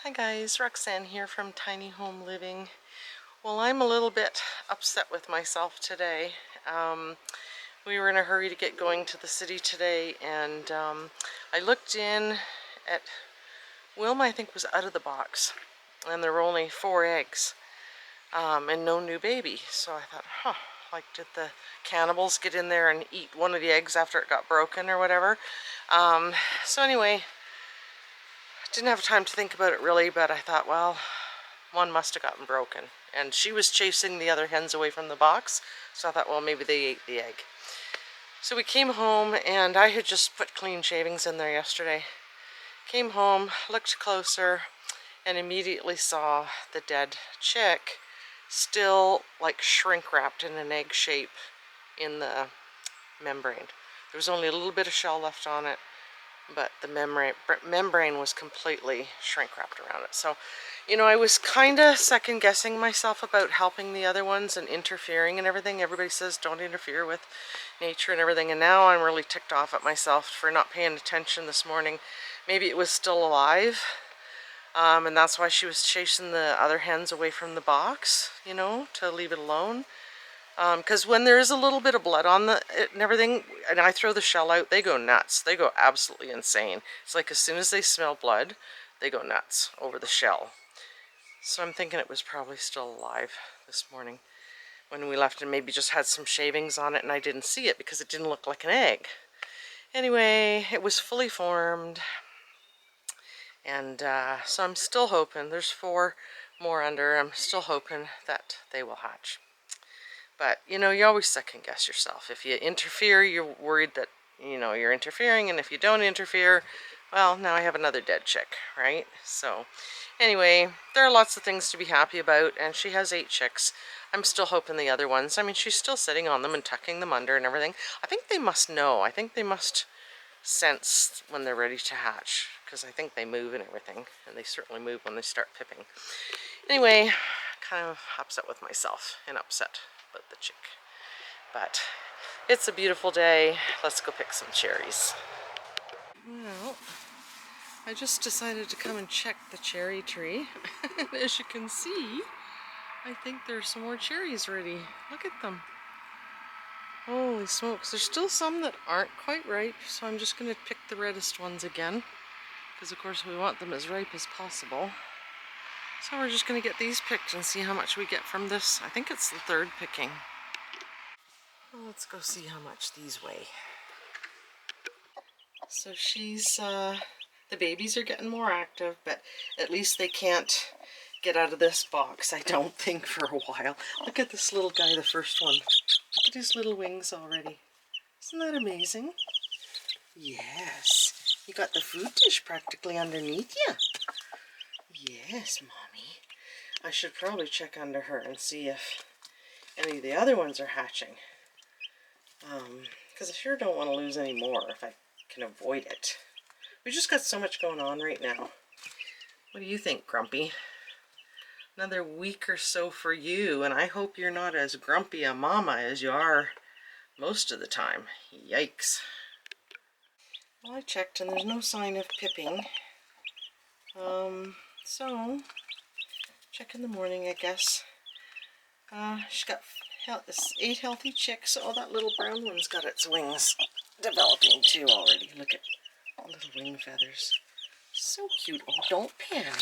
Hi guys, Roxanne here from Tiny Home Living. Well, I'm a little bit upset with myself today. We were in a hurry to get going to the city today, and I looked in at Wilma, I think was out of the box, and there were only 4 eggs and no new baby. So I thought, like, did the cannibals get in there and eat one of the eggs after it got broken or whatever? So anyway, didn't have time to think about it really, but I thought, well, one must have gotten broken. And she was chasing the other hens away from the box, so I thought, well, maybe they ate the egg. So we came home, and I had just put clean shavings in there yesterday. Came home, looked closer, and immediately saw the dead chick still like shrink wrapped in an egg shape in the membrane. There was only a little bit of shell left on it, but the membrane was completely shrink wrapped around it. So, you know, I was kind of second guessing myself about helping the other ones and interfering and everything. Everybody says don't interfere with nature and everything, and now I'm really ticked off at myself for not paying attention this morning. Maybe it was still alive, and that's why she was chasing the other hens away from the box, you know, to leave it alone. Because when there is a little bit of blood on it and everything, and I throw the shell out, they go nuts. They go absolutely insane. It's like as soon as they smell blood, they go nuts over the shell. So I'm thinking it was probably still alive this morning when we left, and maybe just had some shavings on it and I didn't see it because it didn't look like an egg. Anyway, it was fully formed, and so I'm still hoping. There's 4 more under. I'm still hoping that they will hatch. But, you know, you always second guess yourself. If you interfere, you're worried that, you know, you're interfering. And if you don't interfere, well, now I have another dead chick, right? So, anyway, there are lots of things to be happy about. And she has 8 chicks. I'm still hoping the other ones, I mean, she's still sitting on them and tucking them under and everything. I think they must know. I think they must sense when they're ready to hatch, because I think they move and everything. And they certainly move when they start pipping. Anyway, kind of upset with myself and upset with the chick. But it's a beautiful day. Let's go pick some cherries. Well, I just decided to come and check the cherry tree. As you can see, I think there's some more cherries ready. Look at them. Holy smokes. There's still some that aren't quite ripe, so I'm just going to pick the reddest ones again, because of course we want them as ripe as possible. So we're just going to get these picked and see how much we get from this. I think it's the 3rd picking. Well, let's go see how much these weigh. So the babies are getting more active, but at least they can't get out of this box, I don't think, for a while. Look at this little guy, the first one. Look at his little wings already. Isn't that amazing? Yes. You got the food dish practically underneath you. Yes, Mommy. I should probably check under her and see if any of the other ones are hatching. Because I sure don't want to lose any more if I can avoid it. We just got so much going on right now. What do you think, Grumpy? Another week or so for you, and I hope you're not as grumpy a mama as you are most of the time. Yikes. Well, I checked and there's no sign of pipping. So, check in the morning, I guess. She's got 8 healthy chicks. Oh, that little brown one's got its wings developing too already. Look at the little wing feathers. So cute. Oh, don't panic.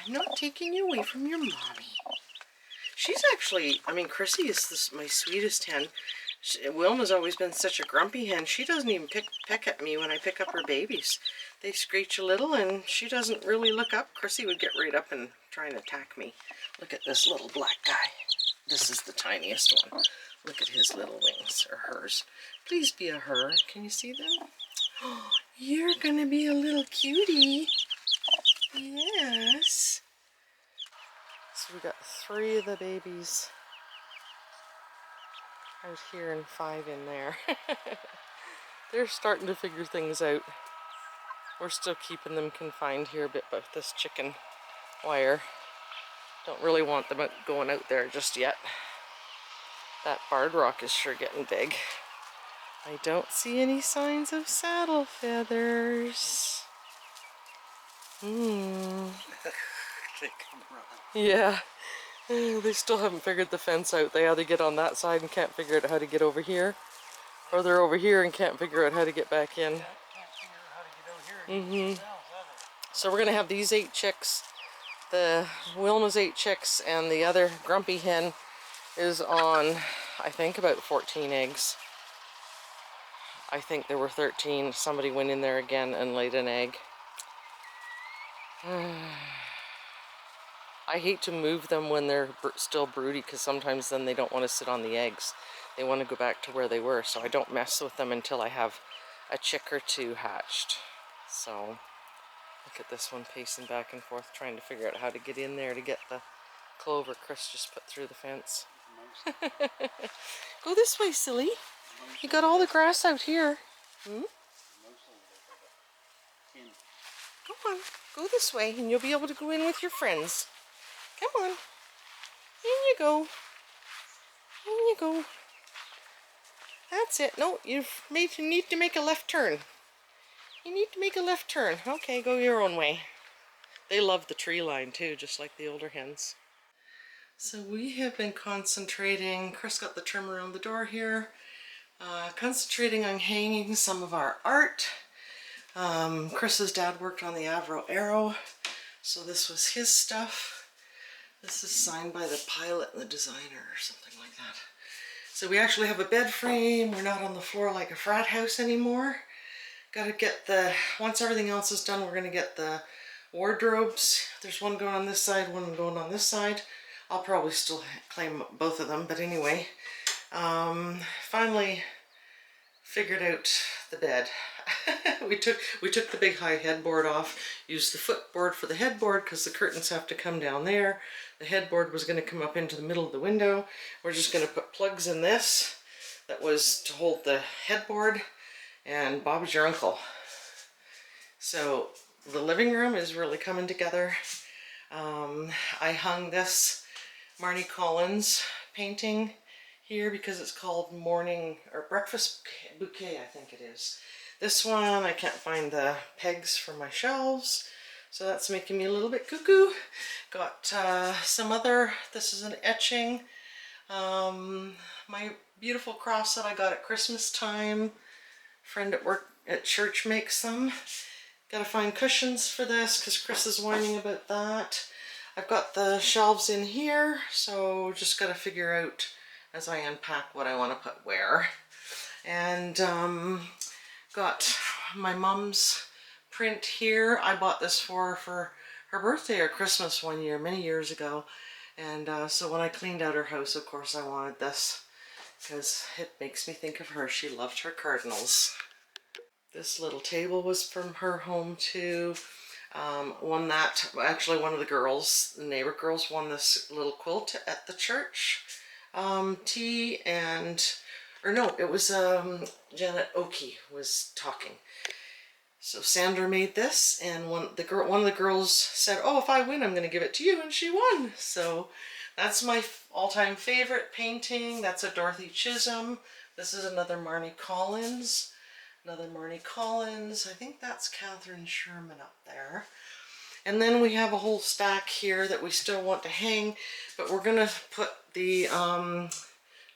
I'm not taking you away from your mommy. She's actually, I mean, Chrissy is my sweetest hen. Wilma's always been such a grumpy hen. She doesn't even peck at me when I pick up her babies. They screech a little and she doesn't really look up. Chrissy would get right up and try and attack me. Look at this little black guy. This is the tiniest one. Look at his little wings, or hers. Please be a her. Can you see them? Oh, you're gonna be a little cutie. Yes. So we got 3 of the babies out here and 5 in there. They're starting to figure things out. We're still keeping them confined here a bit with this chicken wire. Don't really want them going out there just yet. That barred rock is sure getting big. I don't see any signs of saddle feathers. Hmm. They come around. Yeah. They still haven't figured the fence out. They either get on that side and can't figure out how to get over here, or they're over here and can't figure out how to get back in. Can't figure out how to get over here and get themselves, have So we're gonna have these 8 chicks. The Wilma's 8 chicks, and the other grumpy hen is on, I think, about 14 eggs. I think there were 13. Somebody went in there again and laid an egg. I hate to move them when they're still broody, because sometimes then they don't want to sit on the eggs. They want to go back to where they were, so I don't mess with them until I have a chick or 2 hatched. So, look at this one pacing back and forth, trying to figure out how to get in there to get the clover Chris just put through the fence. Go this way, silly. You got all the grass out here. Hmm? Come on, go this way and you'll be able to go in with your friends. Come on. In you go. In you go. That's it. No, you need to make a left turn. You need to make a left turn. Okay, go your own way. They love the tree line too, just like the older hens. So we have been concentrating, Chris got the trim around the door here, concentrating on hanging some of our art. Chris's dad worked on the Avro Arrow, so this was his stuff. This is signed by the pilot and the designer or something like that. So we actually have a bed frame. We're not on the floor like a frat house anymore. Gotta get the, once everything else is done, we're gonna get the wardrobes. There's one going on this side, one going on this side. I'll probably still claim both of them, but anyway. Finally figured out the bed. we took the big high headboard off, used the footboard for the headboard because the curtains have to come down there. The headboard was going to come up into the middle of the window. We're just going to put plugs in this that was to hold the headboard, and Bob's your uncle. So the living room is really coming together. I hung this Marnie Collins painting here because it's called Morning or Breakfast Bouquet, I think it is. This one, I can't find the pegs for my shelves, so that's making me a little bit cuckoo. Got some other, this is an etching. My beautiful cross that I got at Christmas time. Friend at work at church makes them. Gotta find cushions for this because Chris is whining about that. I've got the shelves in here, so just gotta figure out as I unpack what I want to put where. And got my mom's print here. I bought this for her birthday or Christmas one year, many years ago. And so when I cleaned out her house, of course I wanted this because it makes me think of her. She loved her cardinals. This little table was from her home too. One of the girls, the neighbor girls, won this little quilt at the church. T and, or no, it was Janet Oakey was talking. So Sandra made this, and one of the girls said, "Oh, if I win, I'm going to give it to you," and she won. So that's my all-time favorite painting. That's a Dorothy Chisholm. This is another Marnie Collins. Another Marnie Collins. I think that's Catherine Sherman up there. And then we have a whole stack here that we still want to hang, but we're going to put the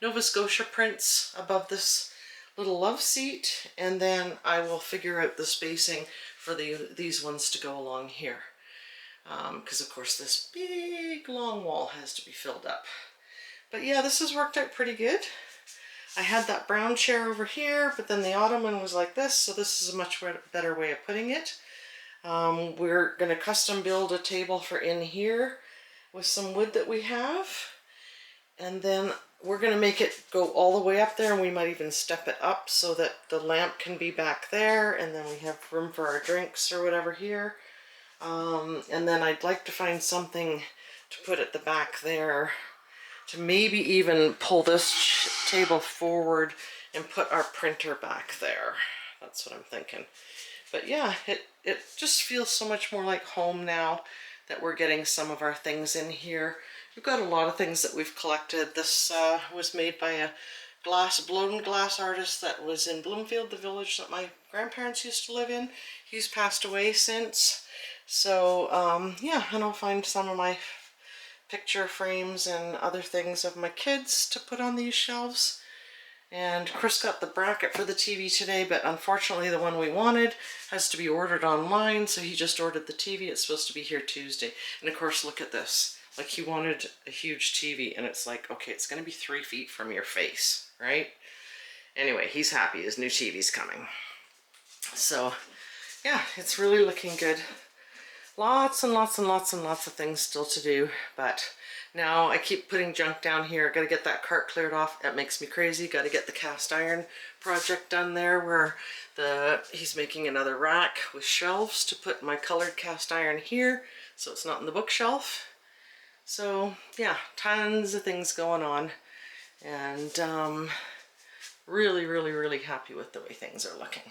Nova Scotia prints above this little love seat, and then I will figure out the spacing for these ones to go along here. Because of course this big long wall has to be filled up. But yeah, this has worked out pretty good. I had that brown chair over here, but then the ottoman was like this, so this is a much better way of putting it. We're going to custom build a table for in here with some wood that we have. And then we're going to make it go all the way up there, and we might even step it up so that the lamp can be back there, and then we have room for our drinks or whatever here. And then I'd like to find something to put at the back there to maybe even pull this table forward and put our printer back there. That's what I'm thinking. But yeah, it just feels so much more like home now that we're getting some of our things in here. We've got a lot of things that we've collected. This was made by a blown glass artist that was in Bloomfield, the village that my grandparents used to live in. He's passed away since. So, yeah, and I'll find some of my picture frames and other things of my kids to put on these shelves. And Chris got the bracket for the TV today, but unfortunately the one we wanted has to be ordered online, so he just ordered the TV. It's supposed to be here Tuesday. And of course, look at this. Like, he wanted a huge TV, and it's like, okay, it's gonna be 3 feet from your face, right? Anyway, he's happy. His new TV's coming. So, yeah, it's really looking good. Lots and lots and lots and lots of things still to do, but now I keep putting junk down here. Gotta get that cart cleared off. That makes me crazy. Gotta get the cast iron project done there, where he's making another rack with shelves to put my colored cast iron here, so it's not in the bookshelf. So yeah, tons of things going on, and really, really, really happy with the way things are looking.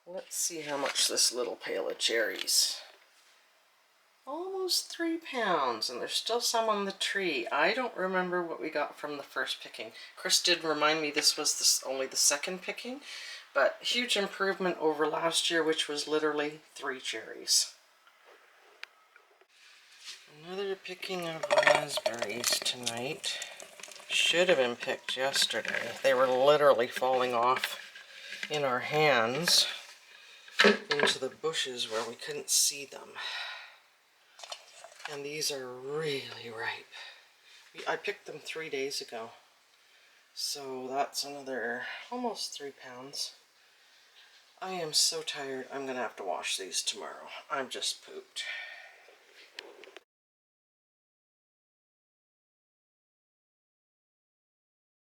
Let's see how much this little pail of cherries. Almost 3 pounds, and there's still some on the tree. I don't remember what we got from the first picking. Chris did remind me this was only the second picking, but huge improvement over last year, which was literally 3 cherries. Another picking of raspberries tonight. Should have been picked yesterday. They were literally falling off in our hands into the bushes where we couldn't see them. And these are really ripe. I picked them 3 days ago. So that's another almost 3 pounds. I am so tired. I'm gonna have to wash these tomorrow. I'm just pooped.